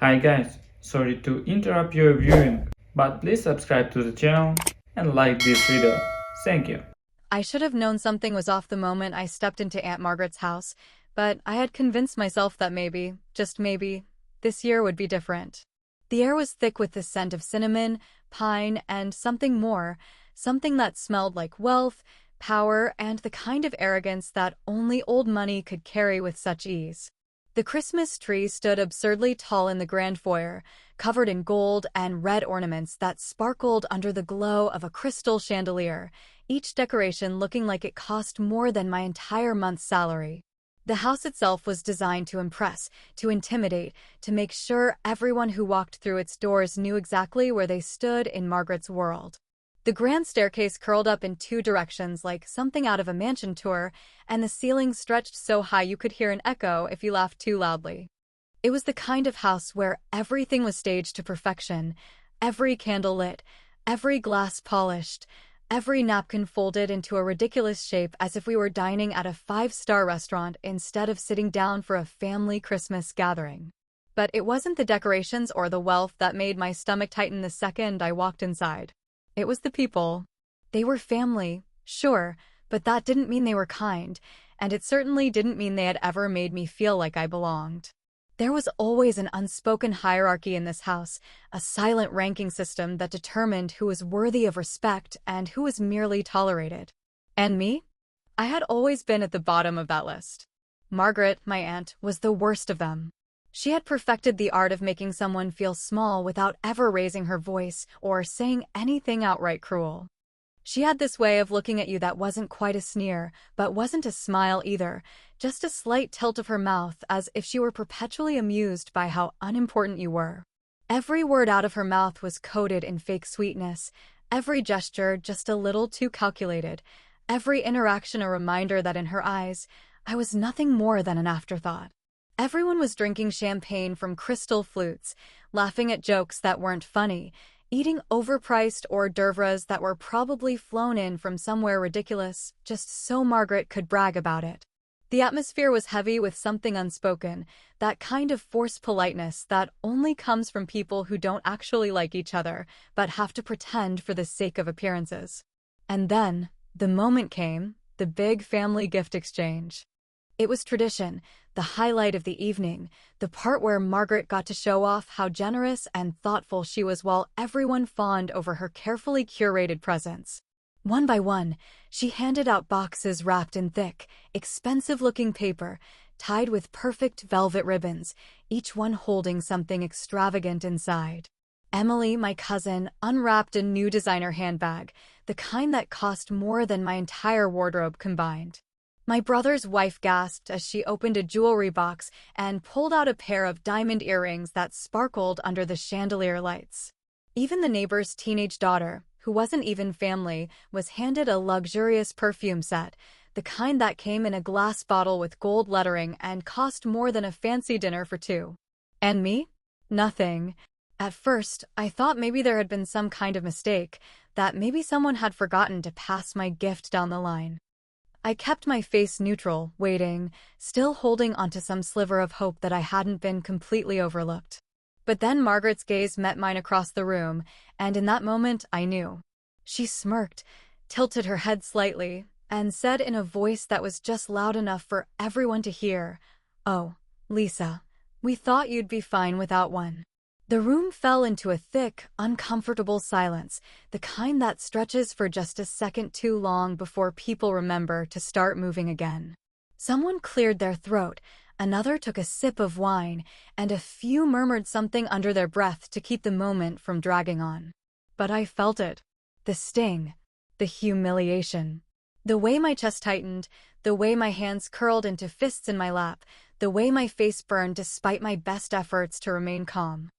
Hi guys, sorry to interrupt your viewing, but please subscribe to the channel and like this video. Thank you. I should have known something was off the moment I stepped into Aunt Margaret's house, but I had convinced myself that maybe, just maybe, this year would be different. The air was thick with the scent of cinnamon, pine, and something more, something that smelled like wealth, power, and the kind of arrogance that only old money could carry with such ease. The Christmas tree stood absurdly tall in the grand foyer, covered in gold and red ornaments that sparkled under the glow of a crystal chandelier, each decoration looking like it cost more than my entire month's salary. The house itself was designed to impress, to intimidate, to make sure everyone who walked through its doors knew exactly where they stood in Margaret's world. The grand staircase curled up in two directions like something out of a mansion tour, and the ceiling stretched so high you could hear an echo if you laughed too loudly. It was the kind of house where everything was staged to perfection, every candle lit, every glass polished, every napkin folded into a ridiculous shape as if we were dining at a five-star restaurant instead of sitting down for a family Christmas gathering. But it wasn't the decorations or the wealth that made my stomach tighten the second I walked inside. It was the people. They were family, sure, but that didn't mean they were kind, and it certainly didn't mean they had ever made me feel like I belonged. There was always an unspoken hierarchy in this house, a silent ranking system that determined who was worthy of respect and who was merely tolerated. And me? I had always been at the bottom of that list. Margaret, my aunt, was the worst of them. She had perfected the art of making someone feel small without ever raising her voice or saying anything outright cruel. She had this way of looking at you that wasn't quite a sneer, but wasn't a smile either, just a slight tilt of her mouth as if she were perpetually amused by how unimportant you were. Every word out of her mouth was coated in fake sweetness, every gesture just a little too calculated, every interaction a reminder that in her eyes, I was nothing more than an afterthought. Everyone was drinking champagne from crystal flutes, laughing at jokes that weren't funny, eating overpriced hors d'oeuvres that were probably flown in from somewhere ridiculous, just so Margaret could brag about it. The atmosphere was heavy with something unspoken, that kind of forced politeness that only comes from people who don't actually like each other, but have to pretend for the sake of appearances. And then, the moment came, the big family gift exchange. It was tradition, the highlight of the evening, the part where Margaret got to show off how generous and thoughtful she was while everyone fawned over her carefully curated presents. One by one, she handed out boxes wrapped in thick, expensive-looking paper, tied with perfect velvet ribbons, each one holding something extravagant inside. Emily, my cousin, unwrapped a new designer handbag, the kind that cost more than my entire wardrobe combined. My brother's wife gasped as she opened a jewelry box and pulled out a pair of diamond earrings that sparkled under the chandelier lights. Even the neighbor's teenage daughter, who wasn't even family, was handed a luxurious perfume set, the kind that came in a glass bottle with gold lettering and cost more than a fancy dinner for two. And me? Nothing. At first, I thought maybe there had been some kind of mistake, that maybe someone had forgotten to pass my gift down the line. I kept my face neutral, waiting, still holding onto some sliver of hope that I hadn't been completely overlooked. But then Margaret's gaze met mine across the room, and in that moment I knew. She smirked, tilted her head slightly, and said in a voice that was just loud enough for everyone to hear, "Oh, Lisa, we thought you'd be fine without one." The room fell into a thick, uncomfortable silence, the kind that stretches for just a second too long before people remember to start moving again. Someone cleared their throat, another took a sip of wine, and a few murmured something under their breath to keep the moment from dragging on. But I felt it. The sting. The humiliation. The way my chest tightened, the way my hands curled into fists in my lap, the way my face burned despite my best efforts to remain calm.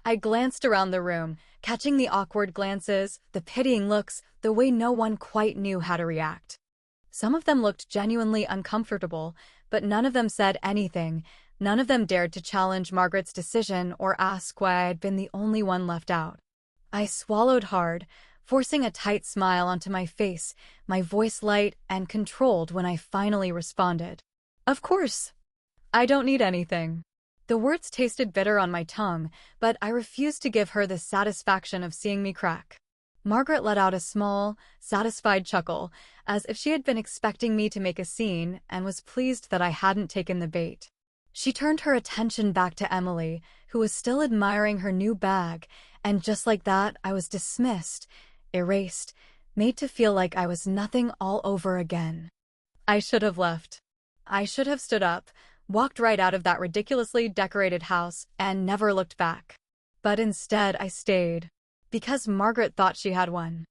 I glanced around the room, catching the awkward glances, the pitying looks, the way no one quite knew how to react. Some of them looked genuinely uncomfortable, but none of them said anything. None of them dared to challenge Margaret's decision or ask why I had been the only one left out. I swallowed hard, forcing a tight smile onto my face, my voice light and controlled when I finally responded. "Of course. I don't need anything." The words tasted bitter on my tongue, but I refused to give her the satisfaction of seeing me crack. Margaret let out a small, satisfied chuckle, as if she had been expecting me to make a scene and was pleased that I hadn't taken the bait. She turned her attention back to Emily, who was still admiring her new bag, and just like that, I was dismissed, erased, made to feel like I was nothing all over again. I should have left. I should have stood up, walked right out of that ridiculously decorated house, and never looked back. But instead, I stayed. Because Margaret thought she had won.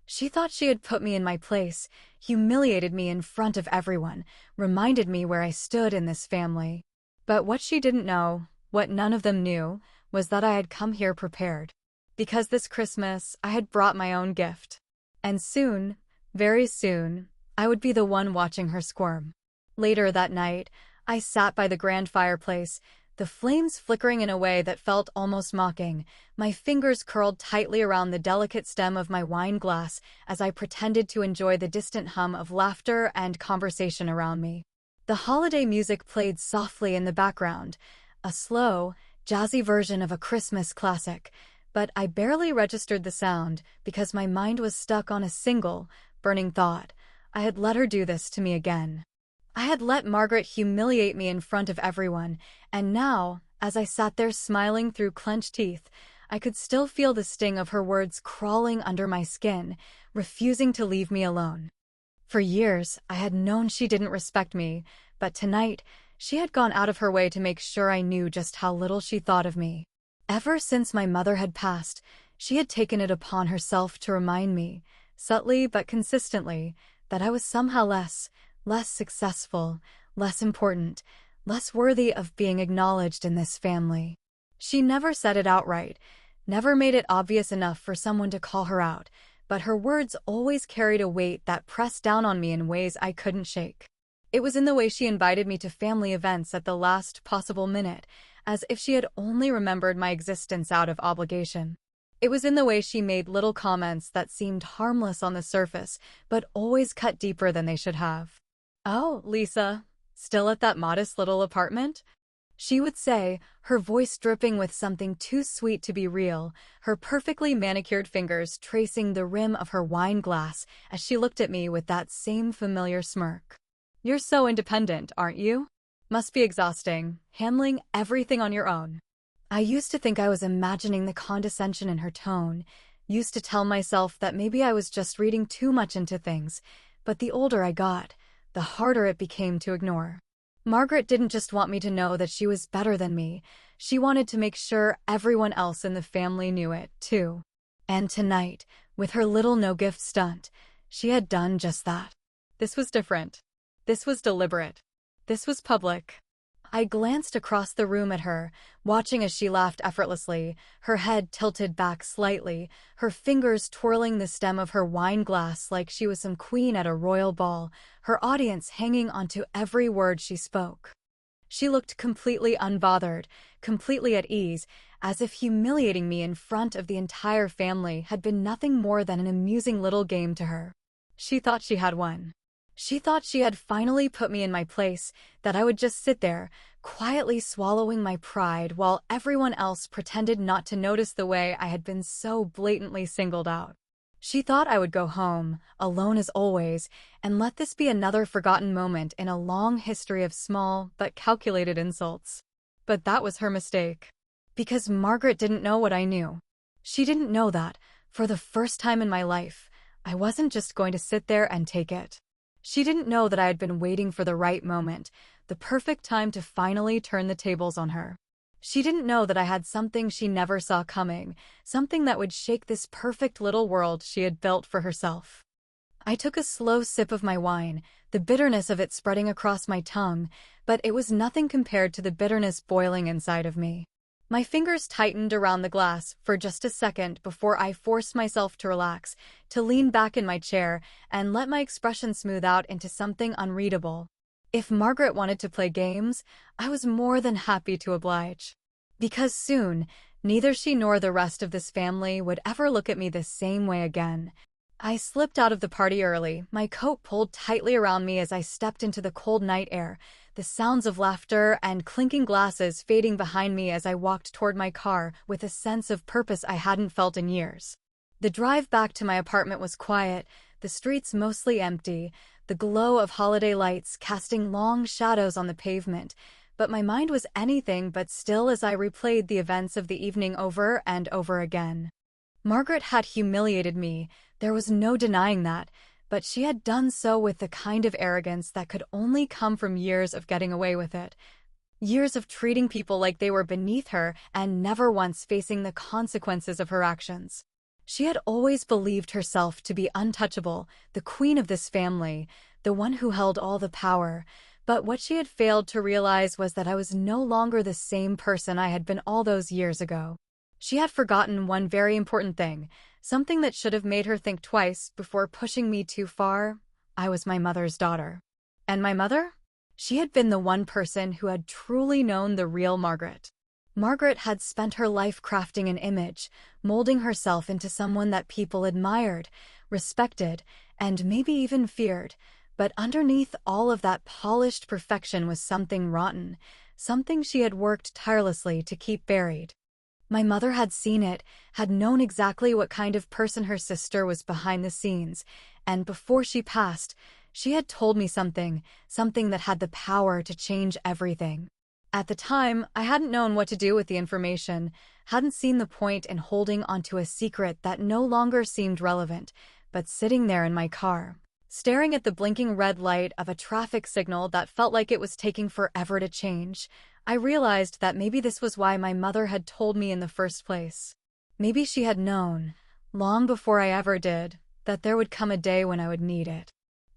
She thought she had put me in my place, humiliated me in front of everyone, reminded me where I stood in this family. But what she didn't know, what none of them knew, was that I had come here prepared. Because this Christmas, I had brought my own gift. And soon, very soon, I would be the one watching her squirm. Later that night, I sat by the grand fireplace, the flames flickering in a way that felt almost mocking, my fingers curled tightly around the delicate stem of my wine glass as I pretended to enjoy the distant hum of laughter and conversation around me. The holiday music played softly in the background, a slow, jazzy version of a Christmas classic, but I barely registered the sound because my mind was stuck on a single, burning thought. I had let her do this to me again. I had let Margaret humiliate me in front of everyone, and now, as I sat there smiling through clenched teeth, I could still feel the sting of her words crawling under my skin, refusing to leave me alone. For years, I had known she didn't respect me, but tonight, she had gone out of her way to make sure I knew just how little she thought of me. Ever since my mother had passed, she had taken it upon herself to remind me, subtly but consistently, that I was somehow less successful, less important, less worthy of being acknowledged in this family. She never said it outright, never made it obvious enough for someone to call her out, but her words always carried a weight that pressed down on me in ways I couldn't shake. It was in the way she invited me to family events at the last possible minute, as if she had only remembered my existence out of obligation. It was in the way she made little comments that seemed harmless on the surface, but always cut deeper than they should have. "Oh, Lisa, still at that modest little apartment?" she would say, her voice dripping with something too sweet to be real, her perfectly manicured fingers tracing the rim of her wine glass as she looked at me with that same familiar smirk. "You're so independent, aren't you? Must be exhausting, handling everything on your own." I used to think I was imagining the condescension in her tone, used to tell myself that maybe I was just reading too much into things, but the older I got, the harder it became to ignore. Margaret didn't just want me to know that she was better than me, she wanted to make sure everyone else in the family knew it, too. And tonight, with her little no-gift stunt, she had done just that. This was different. This was deliberate. This was public. I glanced across the room at her, watching as she laughed effortlessly, her head tilted back slightly, her fingers twirling the stem of her wine glass like she was some queen at a royal ball, her audience hanging onto every word she spoke. She looked completely unbothered, completely at ease, as if humiliating me in front of the entire family had been nothing more than an amusing little game to her. She thought she had won. She thought she had finally put me in my place, that I would just sit there, quietly swallowing my pride while everyone else pretended not to notice the way I had been so blatantly singled out. She thought I would go home, alone as always, and let this be another forgotten moment in a long history of small but calculated insults. But that was her mistake. Because Margaret didn't know what I knew. She didn't know that, for the first time in my life, I wasn't just going to sit there and take it. She didn't know that I had been waiting for the right moment, the perfect time to finally turn the tables on her. She didn't know that I had something she never saw coming, something that would shake this perfect little world she had built for herself. I took a slow sip of my wine, the bitterness of it spreading across my tongue, but it was nothing compared to the bitterness boiling inside of me. My fingers tightened around the glass for just a second before I forced myself to relax, to lean back in my chair and let my expression smooth out into something unreadable. If Margaret wanted to play games, I was more than happy to oblige. Because soon, neither she nor the rest of this family would ever look at me the same way again. I slipped out of the party early, my coat pulled tightly around me as I stepped into the cold night air, the sounds of laughter and clinking glasses fading behind me as I walked toward my car with a sense of purpose I hadn't felt in years. The drive back to my apartment was quiet, the streets mostly empty, the glow of holiday lights casting long shadows on the pavement, but my mind was anything but still as I replayed the events of the evening over and over again. Margaret had humiliated me, there was no denying that, but she had done so with the kind of arrogance that could only come from years of getting away with it. Years of treating people like they were beneath her and never once facing the consequences of her actions. She had always believed herself to be untouchable, the queen of this family, the one who held all the power, but what she had failed to realize was that I was no longer the same person I had been all those years ago. She had forgotten one very important thing, something that should have made her think twice before pushing me too far. I was my mother's daughter. And my mother? She had been the one person who had truly known the real Margaret. Margaret had spent her life crafting an image, molding herself into someone that people admired, respected, and maybe even feared. But underneath all of that polished perfection was something rotten, something she had worked tirelessly to keep buried. My mother had seen it, had known exactly what kind of person her sister was behind the scenes, and before she passed, she had told me something that had the power to change everything. At the time, I hadn't known what to do with the information, hadn't seen the point in holding onto a secret that no longer seemed relevant, but sitting there in my car, staring at the blinking red light of a traffic signal that felt like it was taking forever to change, I realized that maybe this was why my mother had told me in the first place. Maybe she had known, long before I ever did, that there would come a day when I would need it.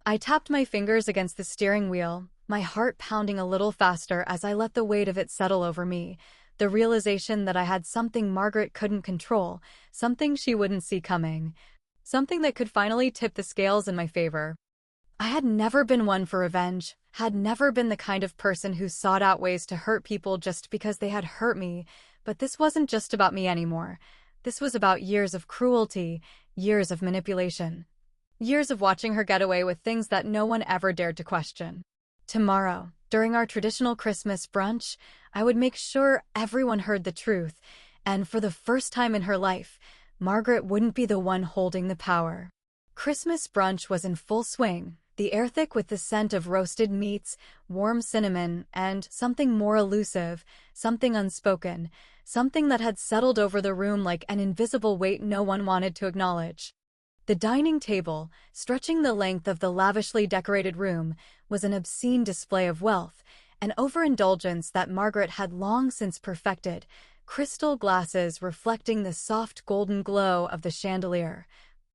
I tapped my fingers against the steering wheel, my heart pounding a little faster as I let the weight of it settle over me, the realization that I had something Margaret couldn't control, something she wouldn't see coming, something that could finally tip the scales in my favor. I had never been one for revenge, had never been the kind of person who sought out ways to hurt people just because they had hurt me, but this wasn't just about me anymore. This was about years of cruelty, years of manipulation, years of watching her get away with things that no one ever dared to question. Tomorrow, during our traditional Christmas brunch, I would make sure everyone heard the truth, and for the first time in her life, Margaret wouldn't be the one holding the power. Christmas brunch was in full swing, the air thick with the scent of roasted meats, warm cinnamon, and something more elusive, something unspoken, something that had settled over the room like an invisible weight no one wanted to acknowledge. The dining table, stretching the length of the lavishly decorated room, was an obscene display of wealth, an overindulgence that Margaret had long since perfected, crystal glasses reflecting the soft golden glow of the chandelier,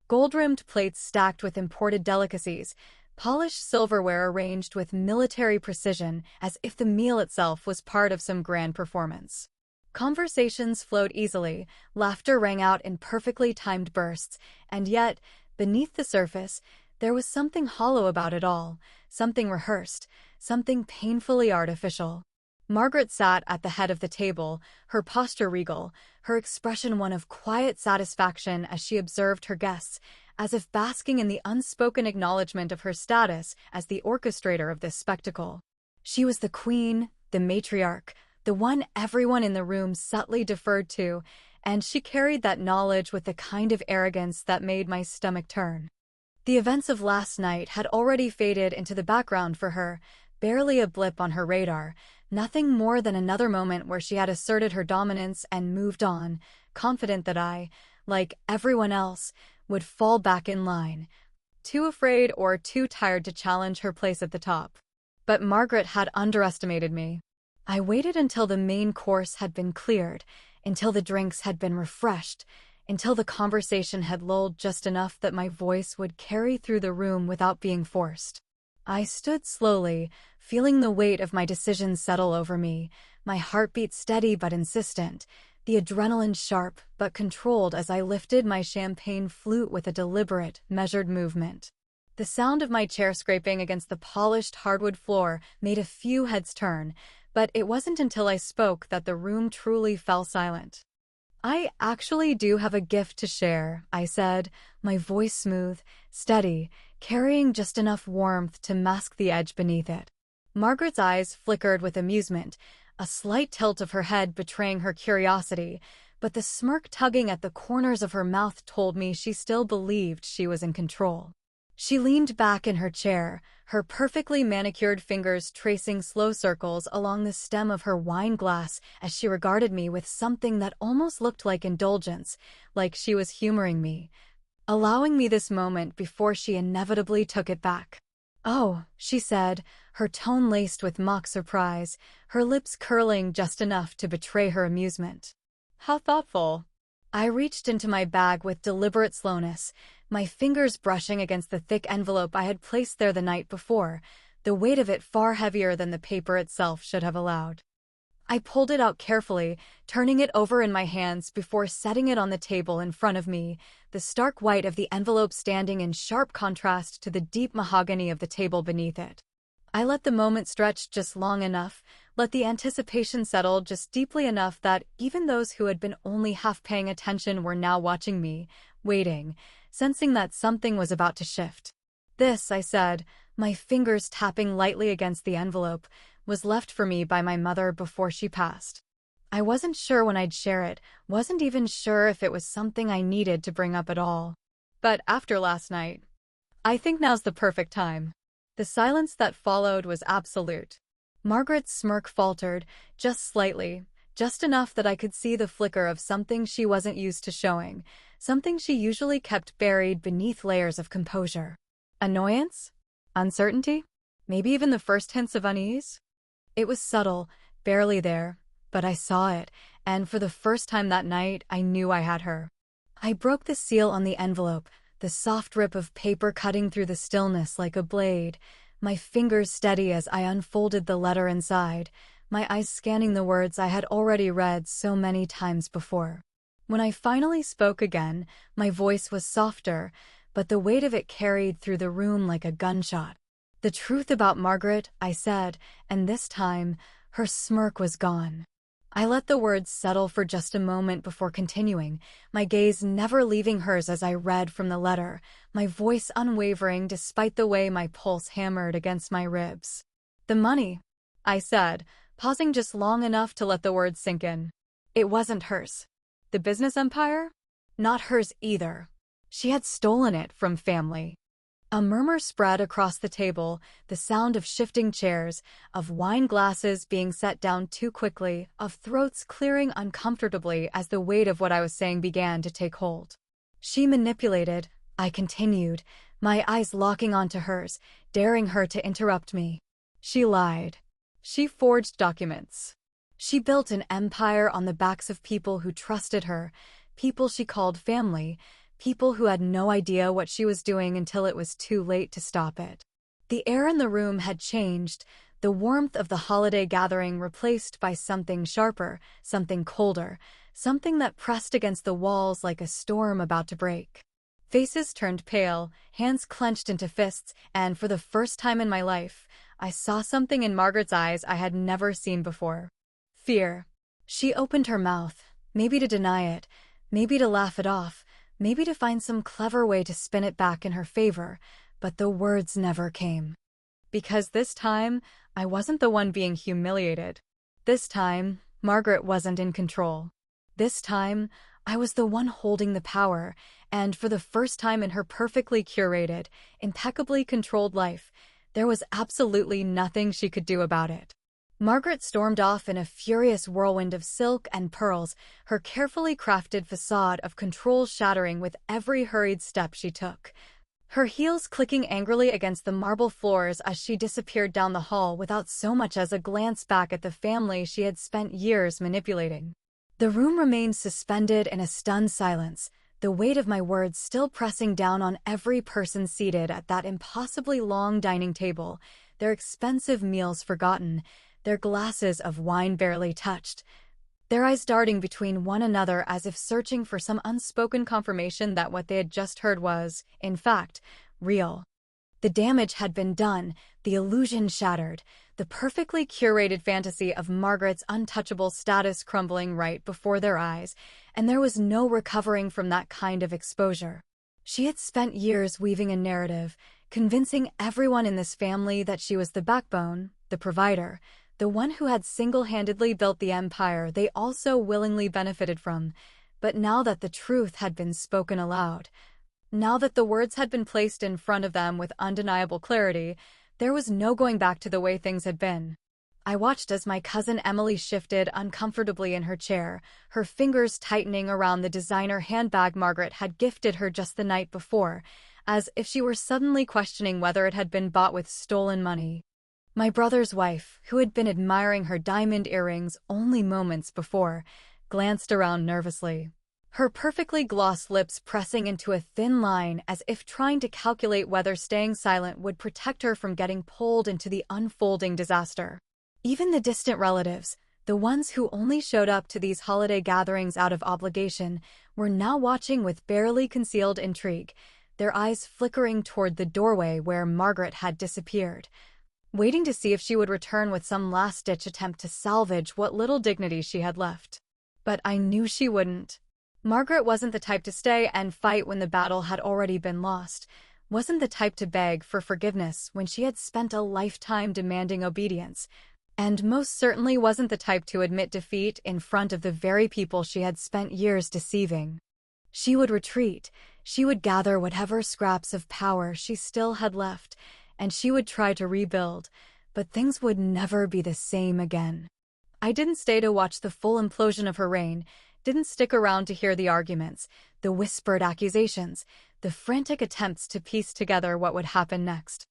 gold-rimmed plates stacked with imported delicacies, polished silverware arranged with military precision as if the meal itself was part of some grand performance. Conversations flowed easily, laughter rang out in perfectly timed bursts, and yet, beneath the surface, there was something hollow about it all, something rehearsed, something painfully artificial. Margaret sat at the head of the table, her posture regal, her expression one of quiet satisfaction as she observed her guests, as if basking in the unspoken acknowledgement of her status as the orchestrator of this spectacle. She was the queen, the matriarch, the one everyone in the room subtly deferred to, and she carried that knowledge with the kind of arrogance that made my stomach turn. The events of last night had already faded into the background for her, barely a blip on her radar, nothing more than another moment where she had asserted her dominance and moved on, confident that I, like everyone else, would fall back in line, too afraid or too tired to challenge her place at the top. But Margaret had underestimated me. I waited until the main course had been cleared, until the drinks had been refreshed, until the conversation had lulled just enough that my voice would carry through the room without being forced. I stood slowly, feeling the weight of my decision settle over me, my heartbeat steady but insistent, the adrenaline sharp but controlled as I lifted my champagne flute with a deliberate, measured movement. The sound of my chair scraping against the polished hardwood floor made a few heads turn, but it wasn't until I spoke that the room truly fell silent. "I actually do have a gift to share," I said, my voice smooth, steady, carrying just enough warmth to mask the edge beneath it. Margaret's eyes flickered with amusement, a slight tilt of her head betraying her curiosity, but the smirk tugging at the corners of her mouth told me she still believed she was in control. She leaned back in her chair, her perfectly manicured fingers tracing slow circles along the stem of her wine glass as she regarded me with something that almost looked like indulgence, like she was humoring me, allowing me this moment before she inevitably took it back. "Oh," she said, her tone laced with mock surprise, her lips curling just enough to betray her amusement. "How thoughtful." I reached into my bag with deliberate slowness, my fingers brushing against the thick envelope I had placed there the night before, the weight of it far heavier than the paper itself should have allowed. I pulled it out carefully, turning it over in my hands before setting it on the table in front of me, the stark white of the envelope standing in sharp contrast to the deep mahogany of the table beneath it. I let the moment stretch just long enough, let the anticipation settle just deeply enough that even those who had been only half paying attention were now watching me, waiting, sensing that something was about to shift. "This," I said, my fingers tapping lightly against the envelope, was left for me by my mother before she passed. I wasn't sure when I'd share it, wasn't even sure if it was something I needed to bring up at all. But after last night, I think now's the perfect time. The silence that followed was absolute. Margaret's smirk faltered, just slightly, just enough that I could see the flicker of something she wasn't used to showing, something she usually kept buried beneath layers of composure. Annoyance? Uncertainty? Maybe even the first hints of unease? It was subtle, barely there, but I saw it, and for the first time that night, I knew I had her. I broke the seal on the envelope, the soft rip of paper cutting through the stillness like a blade, my fingers steady as I unfolded the letter inside, my eyes scanning the words I had already read so many times before. When I finally spoke again, my voice was softer, but the weight of it carried through the room like a gunshot. "The truth about Margaret," I said, and this time, her smirk was gone. I let the words settle for just a moment before continuing, my gaze never leaving hers as I read from the letter, my voice unwavering despite the way my pulse hammered against my ribs. "The money," I said, pausing just long enough to let the words sink in. "It wasn't hers. The business empire? Not hers either. She had stolen it from family." A murmur spread across the table, the sound of shifting chairs, of wine glasses being set down too quickly, of throats clearing uncomfortably as the weight of what I was saying began to take hold. "She manipulated," I continued, my eyes locking onto hers, daring her to interrupt me. "She lied. She forged documents. She built an empire on the backs of people who trusted her, people she called family, people who had no idea what she was doing until it was too late to stop it." The air in the room had changed, the warmth of the holiday gathering replaced by something sharper, something colder, something that pressed against the walls like a storm about to break. Faces turned pale, hands clenched into fists, and for the first time in my life, I saw something in Margaret's eyes I had never seen before. Fear. She opened her mouth, maybe to deny it, maybe to laugh it off, maybe to find some clever way to spin it back in her favor, but the words never came. Because this time, I wasn't the one being humiliated. This time, Margaret wasn't in control. This time, I was the one holding the power, and for the first time in her perfectly curated, impeccably controlled life, there was absolutely nothing she could do about it. Margaret stormed off in a furious whirlwind of silk and pearls, her carefully crafted facade of control shattering with every hurried step she took. Her heels clicking angrily against the marble floors as she disappeared down the hall without so much as a glance back at the family she had spent years manipulating. The room remained suspended in a stunned silence, the weight of my words still pressing down on every person seated at that impossibly long dining table, their expensive meals forgotten, their glasses of wine barely touched, their eyes darting between one another as if searching for some unspoken confirmation that what they had just heard was, in fact, real. The damage had been done, the illusion shattered, the perfectly curated fantasy of Margaret's untouchable status crumbling right before their eyes, and there was no recovering from that kind of exposure. She had spent years weaving a narrative, convincing everyone in this family that she was the backbone, the provider, the one who had single-handedly built the empire they also willingly benefited from. But now that the truth had been spoken aloud, now that the words had been placed in front of them with undeniable clarity, there was no going back to the way things had been. I watched as my cousin Emily shifted uncomfortably in her chair, her fingers tightening around the designer handbag Margaret had gifted her just the night before, as if she were suddenly questioning whether it had been bought with stolen money. My brother's wife, who had been admiring her diamond earrings only moments before, glanced around nervously, her perfectly glossed lips pressing into a thin line as if trying to calculate whether staying silent would protect her from getting pulled into the unfolding disaster. Even the distant relatives, the ones who only showed up to these holiday gatherings out of obligation, were now watching with barely concealed intrigue, their eyes flickering toward the doorway where Margaret had disappeared, waiting to see if she would return with some last-ditch attempt to salvage what little dignity she had left. But I knew she wouldn't. Margaret wasn't the type to stay and fight when the battle had already been lost, wasn't the type to beg for forgiveness when she had spent a lifetime demanding obedience, and most certainly wasn't the type to admit defeat in front of the very people she had spent years deceiving. She would retreat, she would gather whatever scraps of power she still had left, and she would try to rebuild, but things would never be the same again. I didn't stay to watch the full implosion of her reign, didn't stick around to hear the arguments, the whispered accusations, the frantic attempts to piece together what would happen next.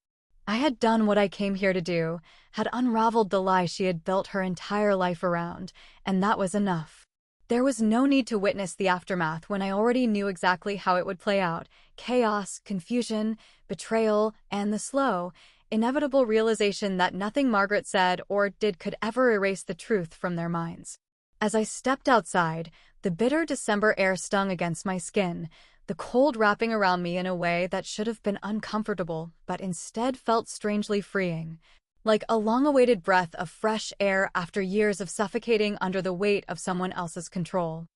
I had done what I came here to do, had unraveled the lie she had built her entire life around, and that was enough. There was no need to witness the aftermath when I already knew exactly how it would play out: chaos, confusion, betrayal, and the slow, inevitable realization that nothing Margaret said or did could ever erase the truth from their minds. As I stepped outside, the bitter December air stung against my skin, the cold wrapping around me in a way that should have been uncomfortable but instead felt strangely freeing, like a long-awaited breath of fresh air after years of suffocating under the weight of someone else's control.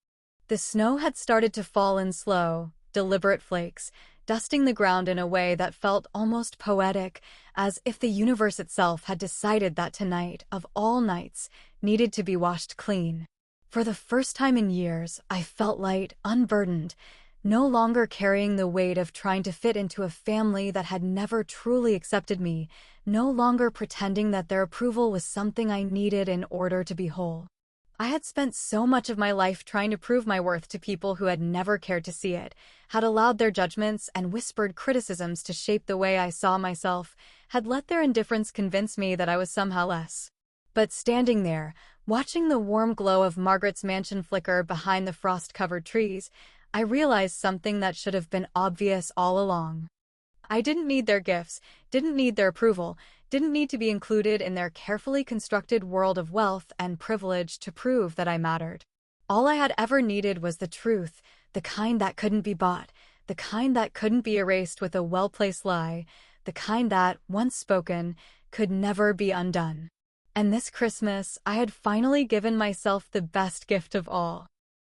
The snow had started to fall in slow, deliberate flakes, dusting the ground in a way that felt almost poetic, as if the universe itself had decided that tonight, of all nights, needed to be washed clean. For the first time in years, I felt light, unburdened, no longer carrying the weight of trying to fit into a family that had never truly accepted me, no longer pretending that their approval was something I needed in order to be whole. I had spent so much of my life trying to prove my worth to people who had never cared to see it, had allowed their judgments and whispered criticisms to shape the way I saw myself, had let their indifference convince me that I was somehow less. But standing there, watching the warm glow of Margaret's mansion flicker behind the frost-covered trees, I realized something that should have been obvious all along. I didn't need their gifts, didn't need their approval, didn't need to be included in their carefully constructed world of wealth and privilege to prove that I mattered. All I had ever needed was the truth, the kind that couldn't be bought, the kind that couldn't be erased with a well-placed lie, the kind that, once spoken, could never be undone. And this Christmas, I had finally given myself the best gift of all.